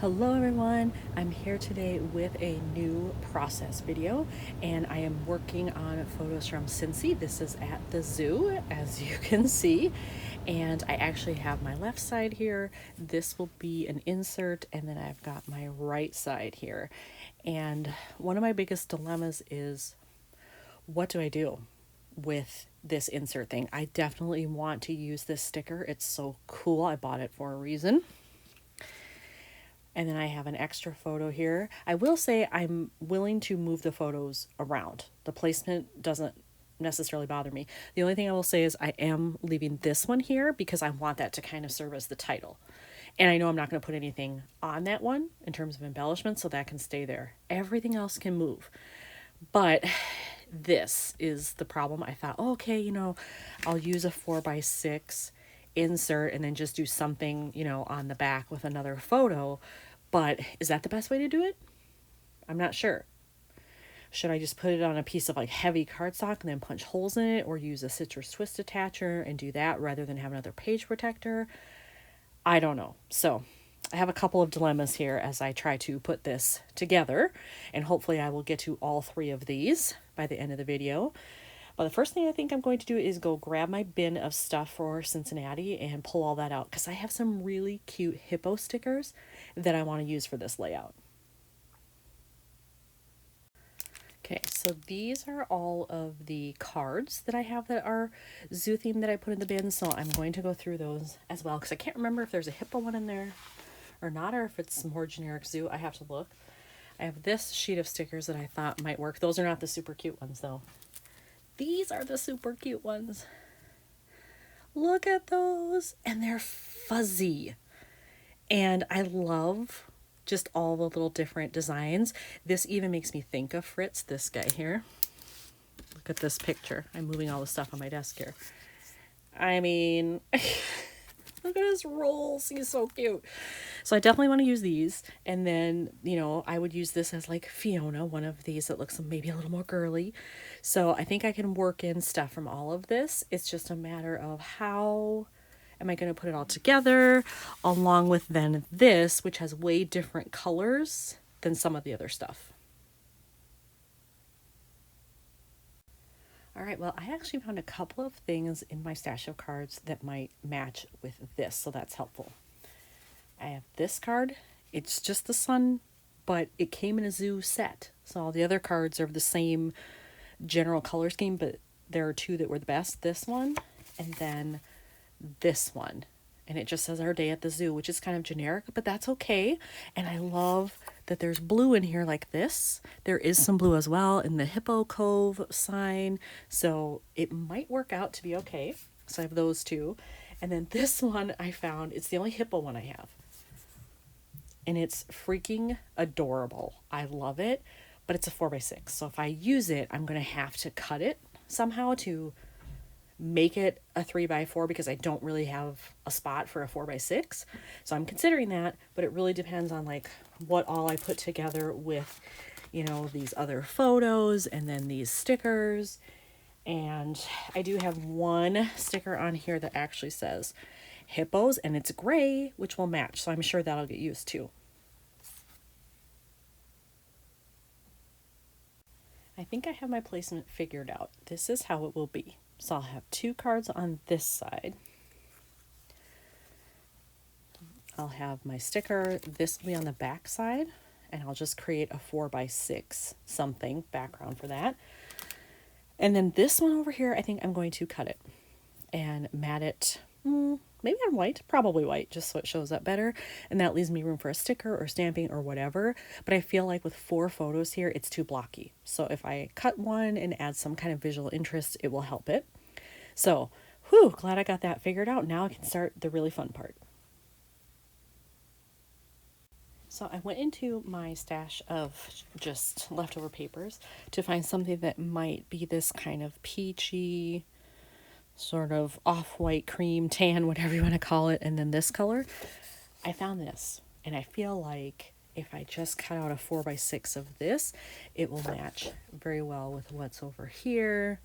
Hello everyone, I'm here today with a new process video and I am working on photos from Cincy. This is at the zoo, as you can see, and I actually have my left side here. This will be an insert, and then I've got my right side here. And one of my biggest dilemmas is, what do I do with this insert thing? I definitely want to use this sticker. It's so cool. I bought it for a reason. And then I have an extra photo here. I will say I'm willing to move the photos around. The placement doesn't necessarily bother me. The only thing I will say is I am leaving this one here because I want that to kind of serve as the title. And I know I'm not going to put anything on that one in terms of embellishment, so that can stay there. Everything else can move. But this is the problem. I thought, oh, okay, I'll use a 4x6 insert and then just do something, on the back with another photo. But is that the best way to do it? I'm not sure. Should I just put it on a piece of like heavy cardstock and then punch holes in it, or use a citrus twist attacher and do that rather than have another page protector? I don't know. So I have a couple of dilemmas here as I try to put this together, and hopefully I will get to all three of these by the end of the video. But the first thing I think I'm going to do is go grab my bin of stuff for Cincinnati and pull all that out, because I have some really cute hippo stickers that I want to use for this layout. Okay, so these are all of the cards that I have that are zoo themed that I put in the bin, so I'm going to go through those as well, because I can't remember if there's a hippo one in there or not, or if it's more generic zoo. I have to look. I have this sheet of stickers that I thought might work. Those are not the super cute ones, though. These are the super cute ones. Look at those. And they're fuzzy. And I love just all the little different designs. This even makes me think of Fritz, this guy here. Look at this picture. I'm moving all the stuff on my desk here. I mean, look at his rolls. He's so cute. So I definitely want to use these. And then, I would use this as like Fiona, one of these that looks maybe a little more girly. So I think I can work in stuff from all of this. It's just a matter of how am I going to put it all together, along with then this, which has way different colors than some of the other stuff. All right, well, I actually found a couple of things in my stash of cards that might match with this, so that's helpful. I have this card. It's just the sun, but it came in a zoo set. So all the other cards are the same general color scheme, but there are two that were the best. This one, and then this one. And it just says Our Day at the Zoo, which is kind of generic, but that's okay. And I love that there's blue in here like this. There is some blue as well in the Hippo Cove sign, so it might work out to be okay. So I have those two. And then this one I found, it's the only hippo one I have. And it's freaking adorable. I love it, but it's a 4x6. So if I use it, I'm going to have to cut it somehow to make it a 3x4, because I don't really have a spot for a 4x6. So I'm considering that, but it really depends on like what all I put together with, these other photos and then these stickers. And I do have one sticker on here that actually says hippos, and it's gray, which will match. So I'm sure that'll get used too. I think I have my placement figured out. This is how it will be. So I'll have two cards on this side. I'll have my sticker. This will be on the back side, and I'll just create a 4x6 something background for that. And then this one over here, I think I'm going to cut it and mat it, maybe on white, probably white, just so it shows up better. And that leaves me room for a sticker or stamping or whatever. But I feel like with 4 photos here, it's too blocky. So if I cut one and add some kind of visual interest, it will help it. So, glad I got that figured out. Now I can start the really fun part. So I went into my stash of just leftover papers to find something that might be this kind of peachy, sort of off-white, cream, tan, whatever you want to call it, and then this color. I found this, and I feel like if I just cut out a 4x6 of this, it will match very well with what's over here.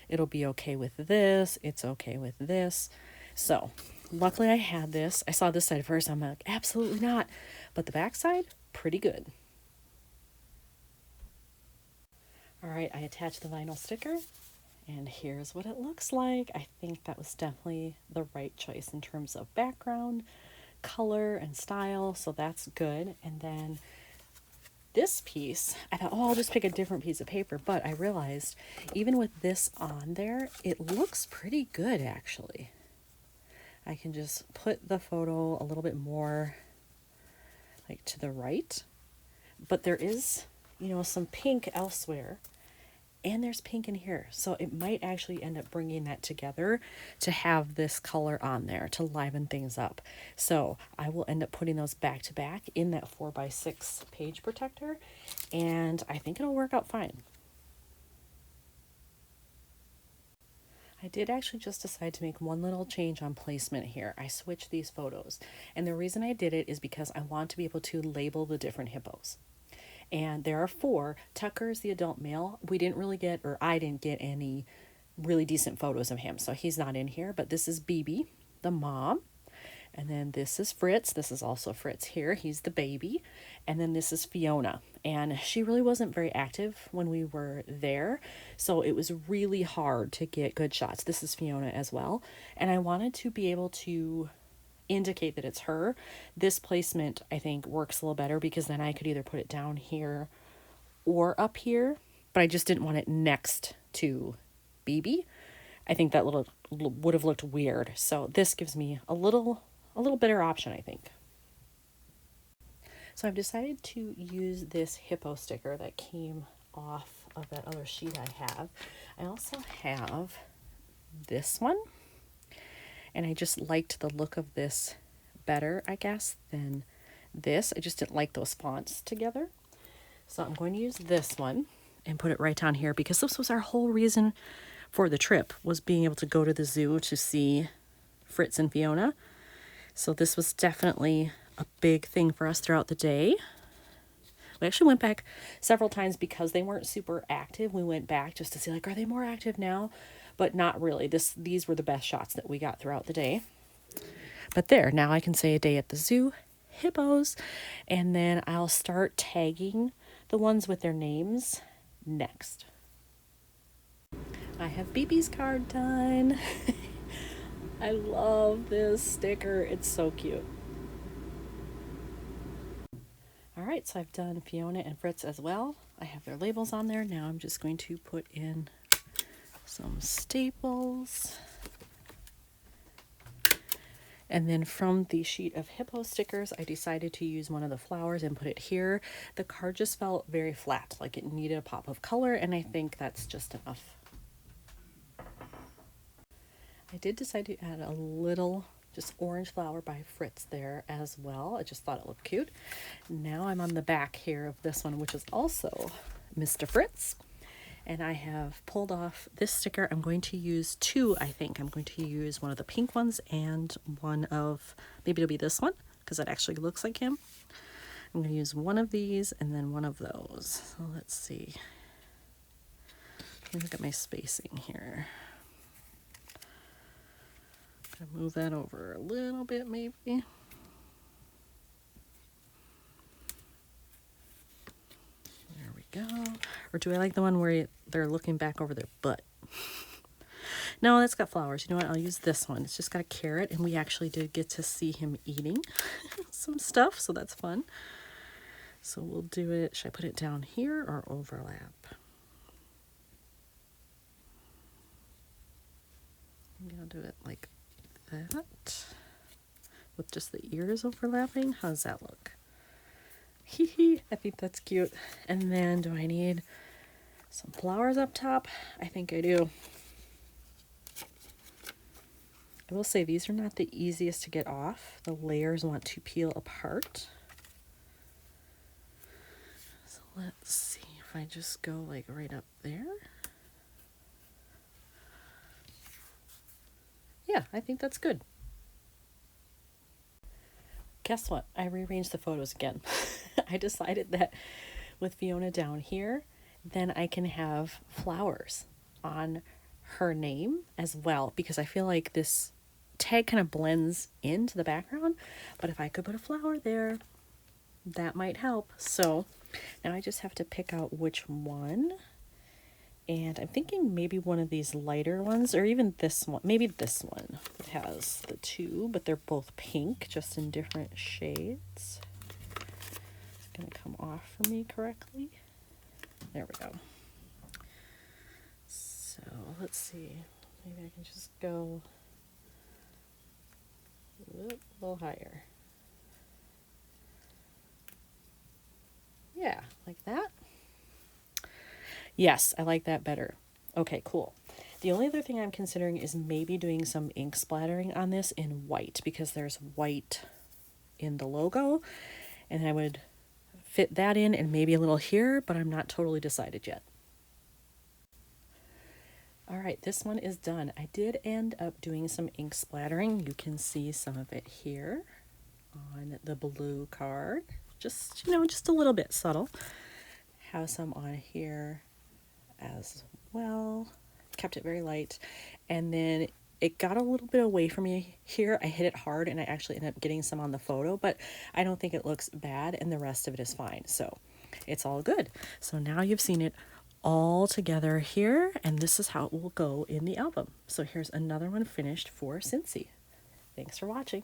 It'll be okay with this. It's okay with this. So luckily I had this. I saw this side first. I'm like, absolutely not. But the back side, pretty good. All right, I attached the vinyl sticker, and here's what it looks like. I think that was definitely the right choice in terms of background, color, and style, so that's good. And then this piece, I thought, oh, I'll just pick a different piece of paper, but I realized even with this on there, it looks pretty good actually. I can just put the photo a little bit more like to the right, but there is, some pink elsewhere. And there's pink in here. So it might actually end up bringing that together to have this color on there to liven things up. So I will end up putting those back to back in that 4x6 page protector. And I think it'll work out fine. I did actually just decide to make one little change on placement here. I switched these photos. And the reason I did it is because I want to be able to label the different hippos. And there are 4. Tucker's the adult male. We didn't really get, or I didn't get any really decent photos of him, so he's not in here. But this is BB, the mom. And then this is Fritz. This is also Fritz here. He's the baby. And then this is Fiona. And she really wasn't very active when we were there, so it was really hard to get good shots. This is Fiona as well. And I wanted to be able to indicate that it's her. This placement I think works a little better because then I could either put it down here or up here, but I just didn't want it next to BB. I think that would have looked weird. So this gives me a little better option, I think. So I've decided to use this hippo sticker that came off of that other sheet I have. I also have this one. And I just liked the look of this better, I guess, than this. I just didn't like those fonts together. So I'm going to use this one and put it right down here because this was our whole reason for the trip, was being able to go to the zoo to see Fritz and Fiona. So this was definitely a big thing for us throughout the day. We actually went back several times because they weren't super active. We went back just to see, like, are they more active now? But not really. These were the best shots that we got throughout the day. But there, now I can say a day at the zoo, hippos, and then I'll start tagging the ones with their names next. I have BB's card done. I love this sticker. It's so cute. All right, so I've done Fiona and Fritz as well. I have their labels on there. Now I'm just going to put in some staples. And then from the sheet of hippo stickers, I decided to use one of the flowers and put it here. The card just felt very flat, like it needed a pop of color, and I think that's just enough. I did decide to add a little just orange flower by Fritz there as well. I just thought it looked cute. Now I'm on the back here of this one, which is also Mr. Fritz. And I have pulled off this sticker. I'm going to use 2, I think. I'm going to use one of the pink ones and one of, maybe it'll be this one, because it actually looks like him. I'm going to use one of these and then one of those. So let's see. Let me look at my spacing here. I'm going to move that over a little bit, maybe. Go. Or do I like the one where they're looking back over their butt? No, that's got flowers. You know what? I'll use this one. It's just got a carrot, and we actually did get to see him eating some stuff, so that's fun. So we'll do it. Should I put it down here or overlap? Maybe I'll do it like that with just the ears overlapping. How does that look? I think that's cute. And then do I need some flowers up top? I think I do. I will say these are not the easiest to get off. The layers want to peel apart. So let's see if I just go like right up there. Yeah, I think that's good. Guess what? I rearranged the photos again. I decided that with Fiona down here, then I can have flowers on her name as well, because I feel like this tag kind of blends into the background, but if I could put a flower there, that might help. So now I just have to pick out which one. And I'm thinking maybe one of these lighter ones, or even this one. Maybe this one. It has the two, but they're both pink, just in different shades. It's going to come off for me correctly. There we go. So let's see. Maybe I can just go a little higher. Yeah, like that. Yes, I like that better. Okay, cool. The only other thing I'm considering is maybe doing some ink splattering on this in white, because there's white in the logo, and I would fit that in and maybe a little here, but I'm not totally decided yet. All right, this one is done. I did end up doing some ink splattering. You can see some of it here on the blue card. Just, just a little bit subtle. Have some on here as well. Kept it very light. And then it got a little bit away from me here. I hit it hard and I actually ended up getting some on the photo, but I don't think it looks bad and the rest of it is fine. So it's all good. So now you've seen it all together here, and this is how it will go in the album. So here's another one finished for Cincy. Thanks for watching.